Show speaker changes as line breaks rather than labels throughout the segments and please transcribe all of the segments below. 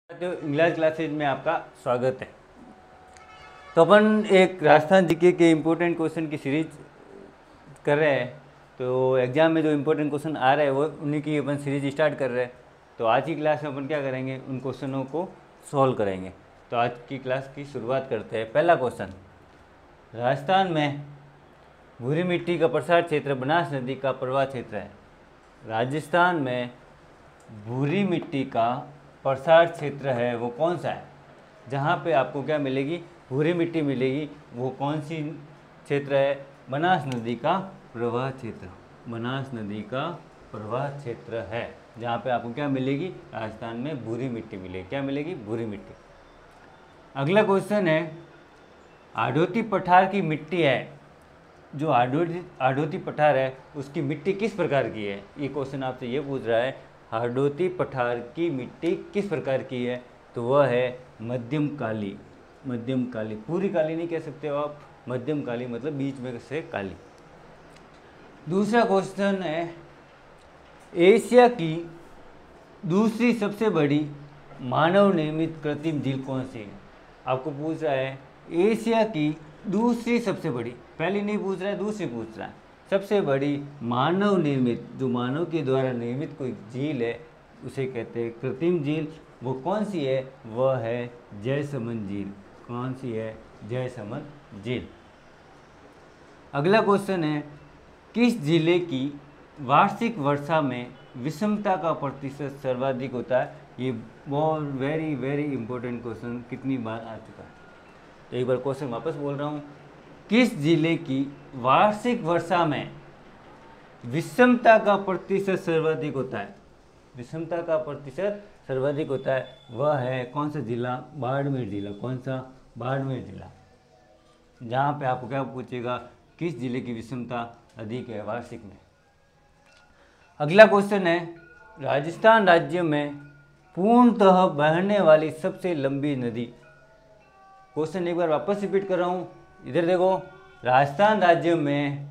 तो English classes में आपका स्वागत है। तो अपन एक राजस्थान जीके के इम्पोर्टेंट क्वेश्चन की सीरीज कर रहे हैं। तो एग्जाम में जो इम्पोर्टेंट क्वेश्चन आ रहे हैं वो उन्हीं की अपन सीरीज स्टार्ट कर रहे हैं। तो आज की क्लास में अपन क्या करेंगे, उन क्वेश्चनों को सॉल्व करेंगे। तो आज की क्लास की शुरुआत करते हैं। पहला क्वेश्चन, राजस्थान में भूरी मिट्टी का प्रसार क्षेत्र बनास नदी का प्रवाह क्षेत्र है। राजस्थान में भूरी मिट्टी का प्रसार क्षेत्र है वो कौन सा है? जहाँ पे आपको क्या मिलेगी, भूरी मिट्टी मिलेगी। वो कौन सी क्षेत्र है? बनास नदी का प्रवाह क्षेत्र। बनास नदी का प्रवाह क्षेत्र है जहाँ पे आपको क्या मिलेगी, राजस्थान में भूरी मिट्टी मिलेगी। क्या मिलेगी? भूरी मिट्टी। अगला क्वेश्चन है, हाड़ौती पठार की मिट्टी है, जो हाड़ौती पठार है उसकी मिट्टी किस प्रकार की है? ये क्वेश्चन आपसे ये पूछ रहा है, हाड़ौती पठार की मिट्टी किस प्रकार की है? तो वह है मध्यम काली। मध्यम काली, पूरी काली नहीं कह सकते हो आप, मध्यम काली मतलब बीच में से काली। दूसरा क्वेश्चन है, एशिया की दूसरी सबसे बड़ी मानव निर्मित कृत्रिम झील कौन सी है? आपको पूछ रहा है एशिया की दूसरी सबसे बड़ी, पहली नहीं पूछ रहा है, दूसरी पूछ रहा है। सबसे बड़ी मानव निर्मित, जो मानव के द्वारा निर्मित कोई झील है उसे कहते हैं कृत्रिम झील। वो कौन सी है? वह है जयसमंद झील। कौन सी है? जयसमंद झील। अगला क्वेश्चन है, किस जिले की वार्षिक वर्षा में विषमता का प्रतिशत सर्वाधिक होता है? ये बहुत वेरी वेरी इंपॉर्टेंट क्वेश्चन कितनी बार आ चुका है। तो एक बार क्वेश्चन वापस बोल रहा हूँ, किस जिले की वार्षिक वर्षा में विषमता का प्रतिशत सर्वाधिक होता है? विषमता का प्रतिशत सर्वाधिक होता है, वह है कौन सा जिला? बाड़मेर जिला। कौन सा? बाड़मेर जिला। जहाँ पे आपको क्या पूछेगा, किस जिले की विषमता अधिक है वार्षिक में। अगला क्वेश्चन है, राजस्थान राज्य में पूर्णतः बहने वाली सबसे लंबी नदी। क्वेश्चन एक बार वापस रिपीट कर रहा हूँ, इधर देखो। राजस्थान राज्य में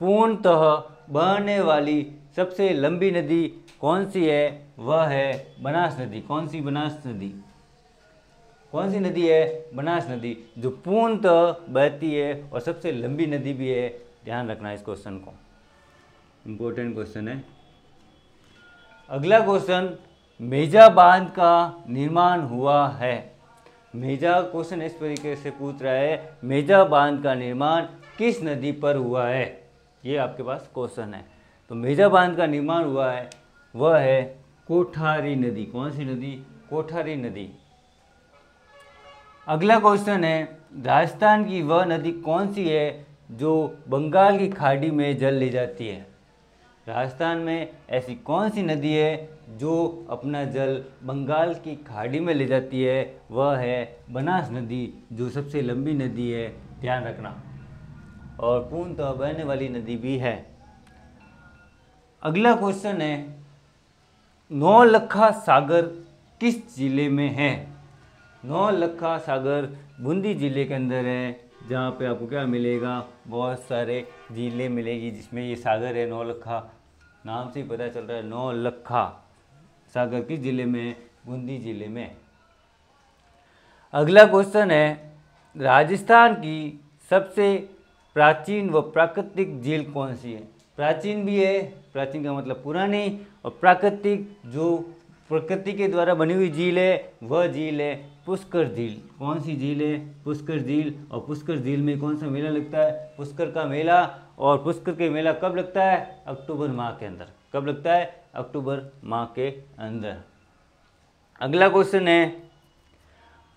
पूर्णतः बहने वाली सबसे लंबी नदी कौन सी है? वह है बनास नदी। कौन सी? बनास नदी। कौन सी नदी है? बनास नदी, जो पूर्णतः बहती है और सबसे लंबी नदी भी है। ध्यान रखना इस क्वेश्चन को, इम्पोर्टेंट क्वेश्चन है। अगला क्वेश्चन, मेजा बांध का निर्माण हुआ है। मेजा क्वेश्चन इस तरीके से पूछ रहा है, मेजा बांध का निर्माण किस नदी पर हुआ है? ये आपके पास क्वेश्चन है। तो मेजा बांध का निर्माण हुआ है, वह है कोठारी नदी। कौन सी नदी? कोठारी नदी। अगला क्वेश्चन है, राजस्थान की वह नदी कौन सी है जो बंगाल की खाड़ी में जल ले जाती है? राजस्थान में ऐसी कौन सी नदी है जो अपना जल बंगाल की खाड़ी में ले जाती है? वह है बनास नदी, जो सबसे लंबी नदी है। ध्यान रखना, और पूर्णतः बहने वाली नदी भी है। अगला क्वेश्चन है, नौलखा सागर किस जिले में है? नौलखा सागर बूंदी जिले के अंदर है, जहाँ पे आपको क्या मिलेगा, बहुत सारे जिले मिलेगी जिसमें ये सागर है। नौलखा नाम से ही पता चल रहा है, नौलखा सागर किस जिले में है? बूंदी जिले में। अगला क्वेश्चन है, राजस्थान की सबसे प्राचीन व प्राकृतिक झील कौन सी है? प्राचीन भी है, प्राचीन का मतलब पुरानी, और प्राकृतिक जो प्रकृति के द्वारा बनी हुई झील है, वह झील है पुष्कर झील। कौन सी झील है? पुष्कर झील। और पुष्कर झील में कौन सा मेला लगता है? पुष्कर का मेला। और पुष्कर के मेला कब लगता है? अक्टूबर माह के अंदर। कब लगता है? अक्टूबर माह के अंदर। अगला क्वेश्चन है,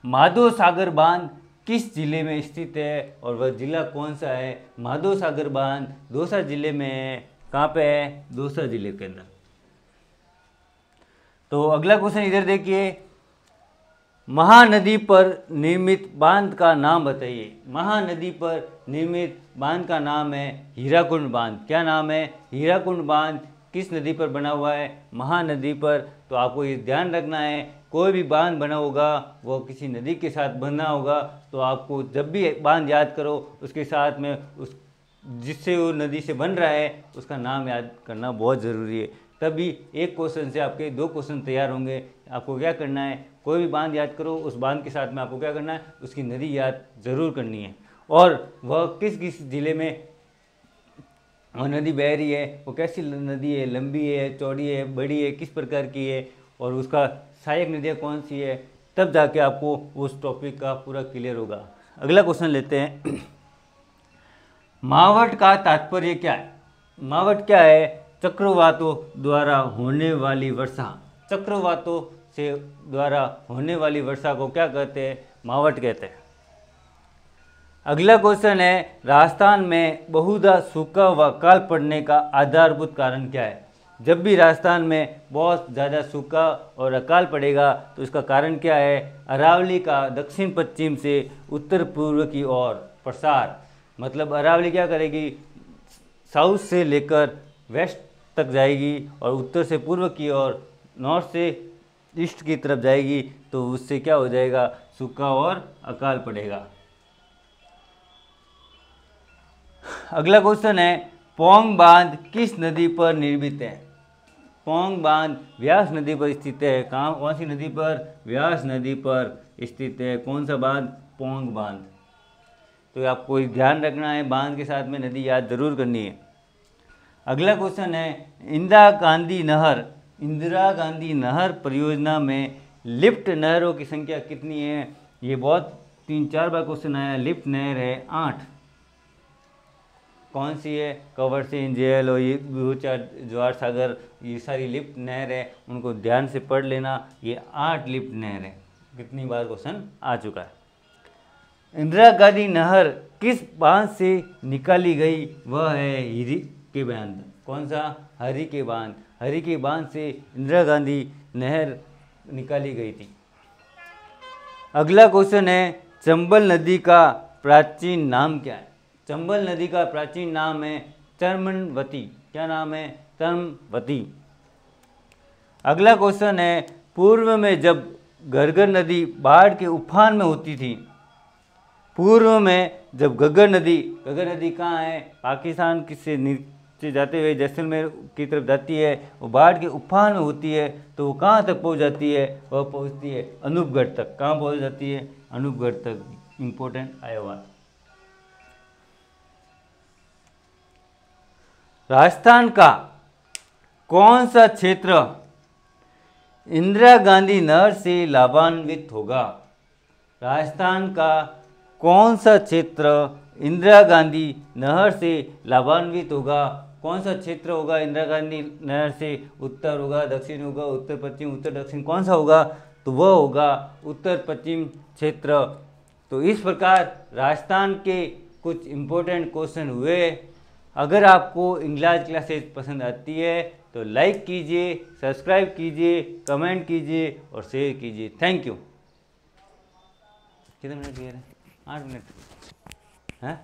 माधो सागर बांध किस जिले में स्थित है और वह जिला कौन सा है? माधो सागर बांध दौसा जिले में है। कहाँ पे है? दौसा जिले के अंदर। तो अगला क्वेश्चन इधर देखिए, महानदी पर निर्मित बांध का नाम बताइए। महानदी पर निर्मित बांध का नाम है हीराकुंड बांध। क्या नाम है? हीराकुंड बांध किस नदी पर बना हुआ है? महानदी पर। तो आपको ये ध्यान रखना है, कोई भी बांध बना होगा वो किसी नदी के साथ बना होगा। तो आपको जब भी बांध याद करो, उसके साथ में उस जिससे वो नदी से बन रहा है उसका नाम याद करना बहुत ज़रूरी है। तभी एक क्वेश्चन से आपके दो क्वेश्चन तैयार होंगे। आपको क्या करना है, कोई भी बांध याद करो, उस बांध के साथ में आपको क्या करना है, उसकी नदी याद ज़रूर करनी है, और वह किस किस ज़िले में वो नदी बह रही है, वो कैसी नदी है, लंबी है, चौड़ी है, बड़ी है, किस प्रकार की है, और उसका सहायक नदियाँ कौन सी है, तब जाके आपको उस टॉपिक का पूरा क्लियर होगा। अगला क्वेश्चन लेते हैं। मावट का तात्पर्य क्या है? मावट क्या है? चक्रवातों द्वारा होने वाली वर्षा। चक्रवातों से द्वारा होने वाली वर्षा को क्या कहते हैं? मावट कहते हैं। अगला क्वेश्चन है, राजस्थान में बहुधा सूखा व अकाल पड़ने का आधारभूत कारण क्या है? जब भी राजस्थान में बहुत ज़्यादा सूखा और अकाल पड़ेगा तो इसका कारण क्या है? अरावली का दक्षिण पश्चिम से उत्तर पूर्व की ओर प्रसार। मतलब अरावली क्या करेगी, साउथ से लेकर वेस्ट तक जाएगी और उत्तर से पूर्व की ओर, नॉर्थ से ईस्ट की तरफ जाएगी, तो उससे क्या हो जाएगा? सूखा और अकाल पड़ेगा। अगला क्वेश्चन है, पोंग बांध किस नदी पर निर्मित है? पोंग बांध व्यास नदी पर स्थित है। कहाँ, कौन सी नदी पर? व्यास नदी पर स्थित है। कौन सा बांध? पोंग बांध। तो आपको ध्यान रखना है, बांध के साथ में नदी याद जरूर करनी है। अगला क्वेश्चन है, इंदिरा गांधी नहर परियोजना में लिफ्ट नहरों की संख्या कितनी है? ये बहुत 3-4 बार क्वेश्चन आया। लिफ्ट नहर है 8। कौन सी है? कवर सिंह, जेल और ये जवाहर सागर, ये सारी लिफ्ट नहर है, उनको ध्यान से पढ़ लेना। ये 8 लिफ्ट नहर है। कितनी बार क्वेश्चन आ चुका है। इंदिरा गांधी नहर किस बांध से निकाली गई? वह है हरी के बांध। कौन सा? हरी के बांध। हरी के बांध से इंदिरा गांधी नहर निकाली गई थी। अगला क्वेश्चन है, चंबल नदी का प्राचीन नाम क्या है? चंबल नदी का प्राचीन नाम है चर्मनवती। क्या नाम है? चर्मवती। अगला क्वेश्चन है, पूर्व में जब घग्गर नदी बाढ़ के उफान में होती थी, पूर्व में जब घग्गर नदी कहाँ है? पाकिस्तान से नीचे जाते हुए जैसलमेर की तरफ जाती है, वो बाढ़ के उफान में होती है, तो वो कहाँ तक पहुँच जाती है? वह पहुँचती है अनूपगढ़ तक। कहाँ पहुँच जाती है? अनूपगढ़ तक। इम्पोर्टेंट आया हुआ। राजस्थान का कौन सा क्षेत्र इंदिरा गांधी नहर से लाभान्वित होगा? राजस्थान का कौन सा क्षेत्र इंदिरा गांधी नहर से लाभान्वित होगा? कौन सा क्षेत्र होगा इंदिरा गांधी नहर से? उत्तर होगा, दक्षिण होगा, उत्तर पश्चिम, उत्तर दक्षिण, कौन सा होगा? तो वह होगा उत्तर पश्चिम क्षेत्र। तो इस प्रकार राजस्थान के कुछ इम्पोर्टेंट क्वेश्चन हुए। अगर आपको इंग्लिश क्लासेस पसंद आती है तो लाइक कीजिए, सब्सक्राइब कीजिए, कमेंट कीजिए और शेयर कीजिए। Thank you. कितने मिनट दिए? 8 मिनट है।